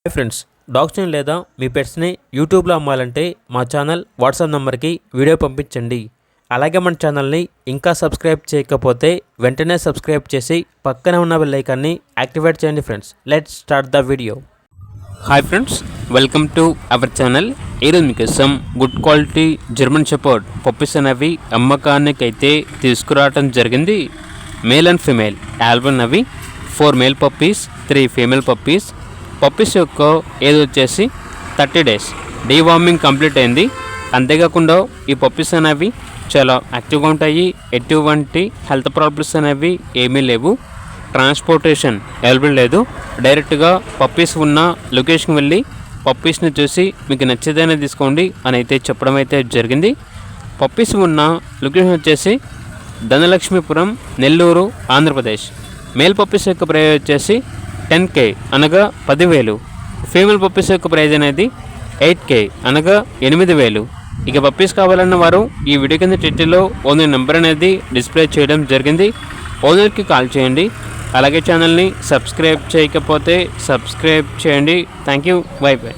Hi friends, డాగ్స్ని లేదా మీ పెట్స్ని యూట్యూబ్లో అమ్మాలంటే మా ఛానల్ వాట్సాప్ నెంబర్కి వీడియో పంపించండి. అలాగే మన ఛానల్ని ఇంకా సబ్స్క్రైబ్ చేయకపోతే వెంటనే సబ్స్క్రైబ్ చేసి పక్కనే ఉన్న బెల్ ఐకాన్ని యాక్టివేట్ చేయండి. Friends, let's start the video. Hi friends, welcome to our channel. ఈరోజు మీకోసం good quality German shepherd puppies అనేవి అమ్మకానికి అయితే తీసుకురావడం జరిగింది. మేల్ అండ్ ఫీమేల్ ఆల్బమ్ అవి 4 male puppies 3 female puppies. Puppies యొక్క ఏజ్ వచ్చేసి 30 డేస్. డీవార్మింగ్ కంప్లీట్ అయింది. అంతేకాకుండా ఈ పప్పీస్ అనేవి చాలా యాక్టివ్గా ఉంటాయి. ఎటువంటి హెల్త్ ప్రాబ్లమ్స్ అనేవి ఏమీ లేవు. ట్రాన్స్పోర్టేషన్ అవైలబుల్ లేదు. డైరెక్ట్గా పప్పీస్ ఉన్న లొకేషన్కి వెళ్ళి పప్పీస్ని చూసి మీకు నచ్చేదైనా తీసుకోండి అని అయితే చెప్పడం అయితే జరిగింది. పప్పీస్ ఉన్న లొకేషన్ వచ్చేసి ధనలక్ష్మీపురం, నెల్లూరు, ఆంధ్రప్రదేశ్. మేల్ పప్పీస్ యొక్క ప్రైస్ వచ్చేసి 10K అనగా 10,000. ఫీమేల్ పప్పీస్ యొక్క ప్రైజ్ అనేది 8K అనగా 8,000. ఇక పప్పీస్ కావాలన్న వారు ఈ వీడియో కింద టైటిల్లో ఓనర్ నెంబర్ అనేది డిస్ప్లే చేయడం జరిగింది. ఓనర్కి కాల్ చేయండి. అలాగే ఛానల్ని సబ్స్క్రైబ్ చేయకపోతే సబ్స్క్రైబ్ చేయండి. Thank you. By by.